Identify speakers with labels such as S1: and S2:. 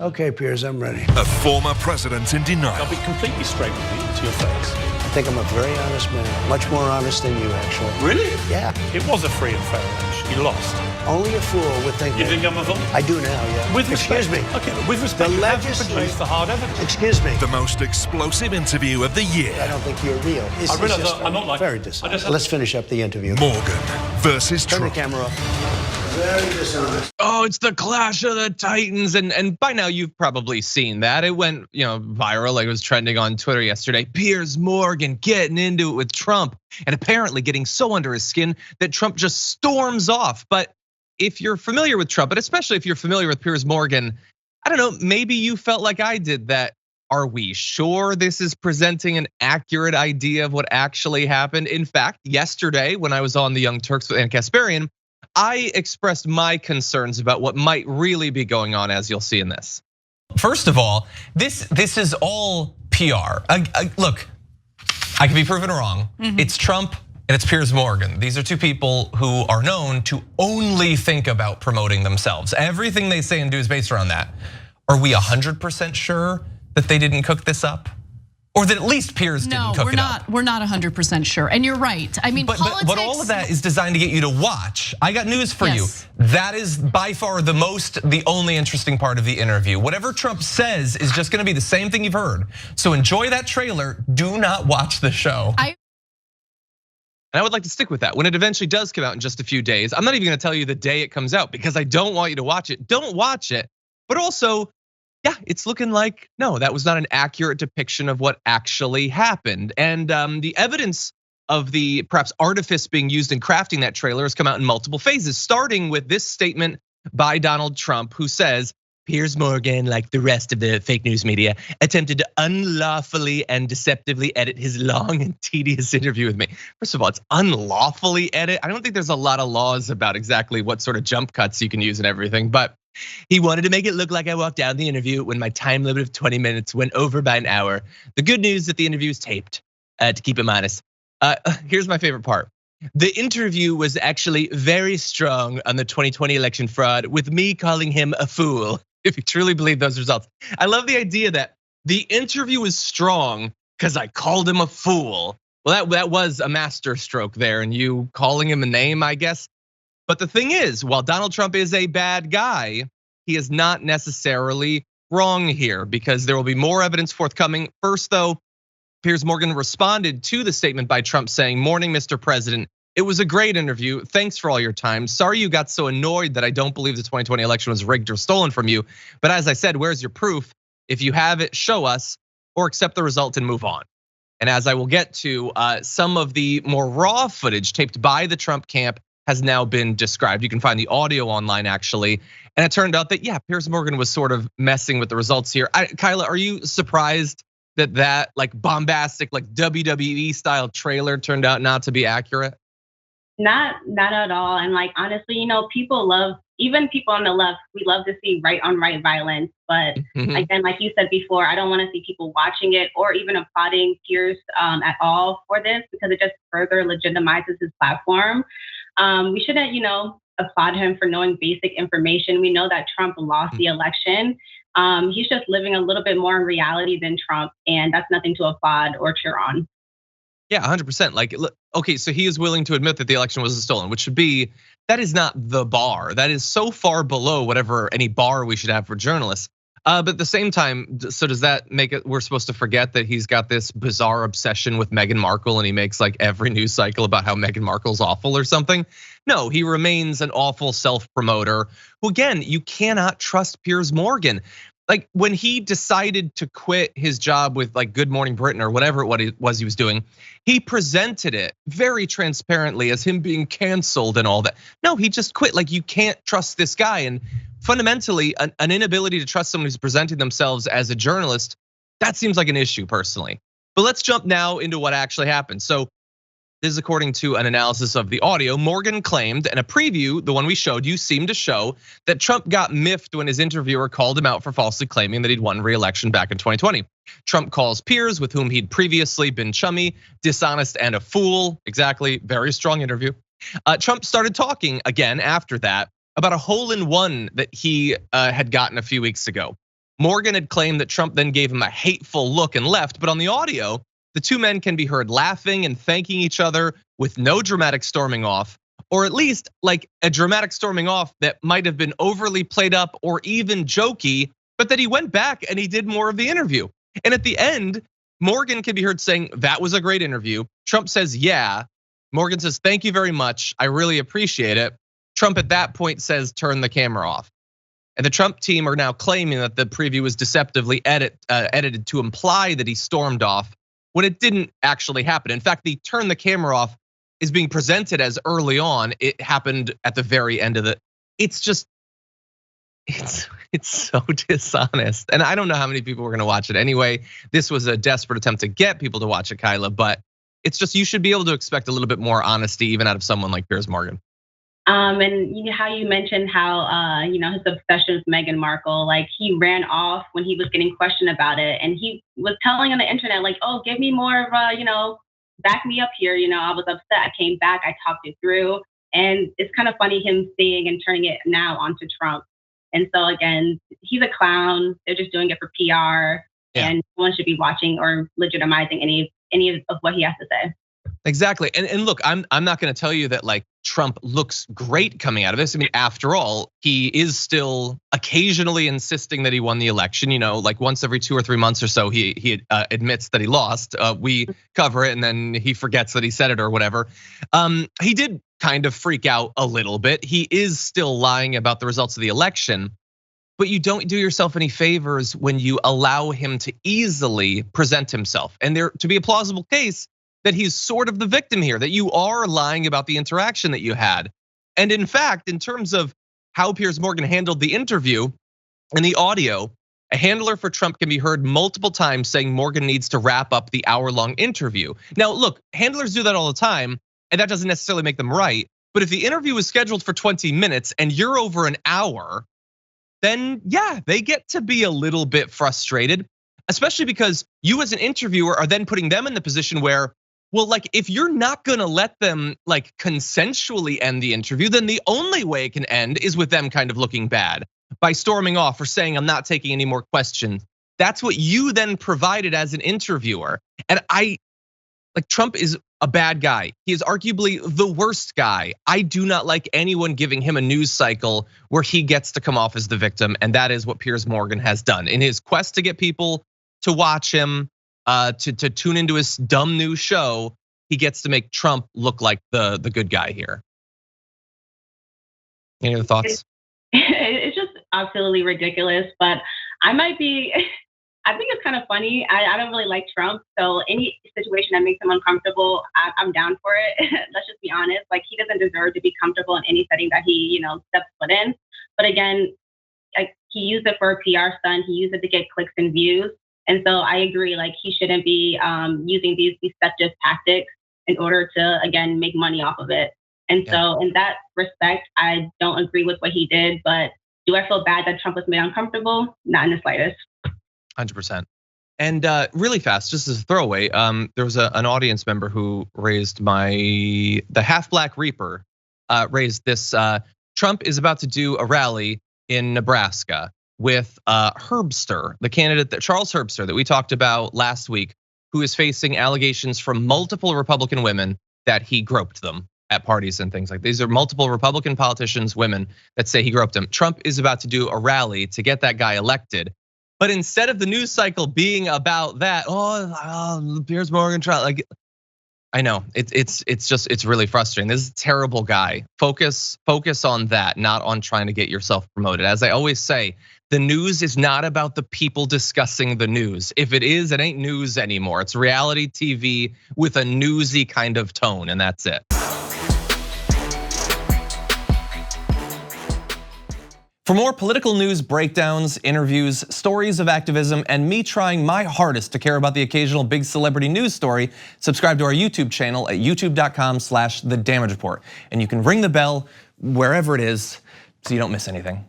S1: Okay, Piers, I'm ready.
S2: A former president in denial.
S3: I'll be completely straight with you to your face.
S1: I think I'm a very honest man. Much more honest than you, actually.
S3: Really?
S1: Yeah.
S3: It was a free and fair election. You lost.
S1: Only a fool would think
S3: You
S1: that.
S3: think I'm a fool?
S1: I do now, yeah.
S3: With respect.
S1: Excuse me.
S3: Okay, but with respect,
S1: The
S3: you have
S1: legislature-
S3: produced the hard evidence.
S1: Excuse me.
S2: The most explosive interview of the year.
S1: I don't think you're real. It's
S3: realize
S1: just
S3: I'm not like-
S1: very
S3: I
S1: dishonest.
S3: just-
S1: Let's finish up the interview.
S2: Morgan versus
S1: Turn the
S2: Trump.
S1: camera up. Very dishonest.
S4: Oh, it's the clash of the titans, and by now you've probably seen that. It went, viral. Like it was trending on Twitter yesterday. Piers Morgan getting into it with Trump, and apparently getting so under his skin that Trump just storms off. But if you're familiar with Trump, but especially if you're familiar with Piers Morgan, I don't know, maybe you felt like I did that. Are we sure this is presenting an accurate idea of what actually happened? In fact, yesterday when I was on the Young Turks with Ann Kasparian, I expressed my concerns about what might really be going on, as you'll see in this.
S5: First of all, this is all PR. Look, I can be proven wrong. It's Trump and it's Piers Morgan. These are two people who are known to only think about promoting themselves. Everything they say and do is based around that. Are we 100% sure that they didn't cook this up? Or that at least Piers didn't cook it up?
S6: No, we're not 100% sure. And you're right. I mean,
S5: but all of that is designed to get you to watch. I got news for you.
S6: Yes.
S5: That is by far the only interesting part of the interview. Whatever Trump says is just gonna be the same thing you've heard. So enjoy that trailer, do not watch the show.
S4: And I would like to stick with that. When it eventually does come out in just a few days, I'm not even gonna tell you the day it comes out because I don't want you to watch it. Don't watch it. But also, yeah, it's looking like, no, that was not an accurate depiction of what actually happened. And the evidence of the perhaps artifice being used in crafting that trailer has come out in multiple phases, starting with this statement by Donald Trump, who says, Piers Morgan, like the rest of the fake news media, attempted to unlawfully and deceptively edit his long and tedious interview with me. First of all, it's unlawfully edit. I don't think there's a lot of laws about exactly what sort of jump cuts you can use and everything, but he wanted to make it look like I walked down the interview when my time limit of 20 minutes went over by an hour. The good news is that the interview is taped, to keep him honest. Here's my favorite part. The interview was actually very strong on the 2020 election fraud, with me calling him a fool, if you truly believe those results. I love the idea that the interview was strong because I called him a fool. Well, that was a master stroke there, and you calling him a name, I guess. But the thing is, while Donald Trump is a bad guy, he is not necessarily wrong here, because there will be more evidence forthcoming. First, though, Piers Morgan responded to the statement by Trump saying, "Morning, Mr. President. It was a great interview. Thanks for all your time. Sorry you got so annoyed that I don't believe the 2020 election was rigged or stolen from you. But as I said, where's your proof? If you have it, show us, or accept the result and move on." And as I will get to, some of the more raw footage taped by the Trump camp has now been described. You can find the audio online actually. And it turned out that, yeah, Piers Morgan was sort of messing with the results here. Kyla, are you surprised that like bombastic, like WWE style trailer turned out not to be accurate?
S7: Not at all. And like, honestly, people love, even people on the left, we love to see right on right violence. But again, like you said before, I don't want to see people watching it or even applauding Piers at all for this, because it just further legitimizes his platform. We shouldn't, applaud him for knowing basic information. We know that Trump lost the election. He's just living a little bit more in reality than Trump, and that's nothing to applaud or cheer on.
S4: Yeah, 100%. Like, okay, so he is willing to admit that the election wasn't stolen, which should be, that is not the bar. That is so far below whatever any bar we should have for journalists. But at the same time, so does that make it, we're supposed to forget that he's got this bizarre obsession with Meghan Markle and he makes like every news cycle about how Meghan Markle's awful or something? No, he remains an awful self-promoter who, again, you cannot trust Piers Morgan. Like when he decided to quit his job with like Good Morning Britain or whatever it was he was doing, he presented it very transparently as him being canceled and all that. No, he just quit. Like you can't trust this guy. And fundamentally, an inability to trust someone who's presenting themselves as a journalist, that seems like an issue personally. But let's jump now into what actually happened. So this is according to an analysis of the audio. Morgan claimed, and a preview, the one we showed you, seemed to show that Trump got miffed when his interviewer called him out for falsely claiming that he'd won re-election back in 2020. Trump calls Piers, with whom he'd previously been chummy, dishonest and a fool. Exactly, very strong interview. Trump started talking again after that about a hole-in-one that he had gotten a few weeks ago. Morgan had claimed that Trump then gave him a hateful look and left, but on the audio, the two men can be heard laughing and thanking each other with no dramatic storming off, or at least like a dramatic storming off that might have been overly played up or even jokey, but that he went back and he did more of the interview. And at the end, Morgan can be heard saying, "That was a great interview." Trump says, "Yeah." Morgan says, "Thank you very much. I really appreciate it." Trump at that point says, "Turn the camera off." And the Trump team are now claiming that the preview was deceptively edited to imply that he stormed off when it didn't actually happen. In fact, the "turn the camera off" is being presented as early on. It happened at the very end of the. It's just, it's so dishonest. And I don't know how many people were gonna watch it anyway. This was a desperate attempt to get people to watch it, Kyla, but it's just, you should be able to expect a little bit more honesty even out of someone like Piers Morgan.
S7: And you know how you mentioned how his obsession with Meghan Markle, like he ran off when he was getting questioned about it, and he was telling on the internet like, "Oh, give me more of back me up here." I was upset. I came back. I talked it through, and it's kind of funny him saying and turning it now onto Trump. And so again, he's a clown. They're just doing it for PR, and no one should be watching or legitimizing any of what he has to say.
S4: Exactly, and look, I'm not gonna tell you that like Trump looks great coming out of this. I mean, after all, he is still occasionally insisting that he won the election. Like once every 2 or 3 months or so, he admits that he lost. We cover it, and then he forgets that he said it or whatever. He did kind of freak out a little bit. He is still lying about the results of the election, but you don't do yourself any favors when you allow him to easily present himself, and there to be a plausible case that he's sort of the victim here, that you are lying about the interaction that you had. And in fact, in terms of how Piers Morgan handled the interview and the audio, a handler for Trump can be heard multiple times saying Morgan needs to wrap up the hour-long interview. Now, look, handlers do that all the time, and that doesn't necessarily make them right. But if the interview was scheduled for 20 minutes and you're over an hour, then yeah, they get to be a little bit frustrated, especially because you as an interviewer are then putting them in the position where, well, like if you're not gonna let them like consensually end the interview, then the only way it can end is with them kind of looking bad by storming off or saying, "I'm not taking any more questions." That's what you then provided as an interviewer. And Trump is a bad guy. He is arguably the worst guy. I do not like anyone giving him a news cycle where he gets to come off as the victim. And that is what Piers Morgan has done in his quest to get people to watch him, to tune into his dumb new show. He gets to make Trump look like the good guy here. Any other thoughts?
S7: It's just absolutely ridiculous, but I think it's kind of funny. I don't really like Trump, so any situation that makes him uncomfortable, I'm down for it. Let's just be honest. Like he doesn't deserve to be comfortable in any setting that he, steps foot in. But again, like he used it for a PR stunt. He used it to get clicks and views. And so I agree, like he shouldn't be using these deceptive tactics in order to, again, make money off of it. And so in that respect, I don't agree with what he did, but do I feel bad that Trump was made uncomfortable? Not in the slightest.
S4: 100%. And really fast, just as a throwaway, there was an audience member who raised the Half Black Reaper raised this. Trump is about to do a rally in Nebraska with Herbster, the candidate Charles Herbster that we talked about last week, who is facing allegations from multiple Republican women that he groped them at parties and things like these. Are multiple Republican politicians, women that say he groped them. Trump is about to do a rally to get that guy elected. But instead of the news cycle being about that, Piers Morgan trial, like I know it's really frustrating. This is a terrible guy. Focus on that, not on trying to get yourself promoted. As I always say, the news is not about the people discussing the news. If it is, it ain't news anymore. It's reality TV with a newsy kind of tone, and that's it.
S5: For more political news breakdowns, interviews, stories of activism, and me trying my hardest to care about the occasional big celebrity news story, subscribe to our YouTube channel at youtube.com/The Damage Report. And you can ring the bell wherever it is so you don't miss anything.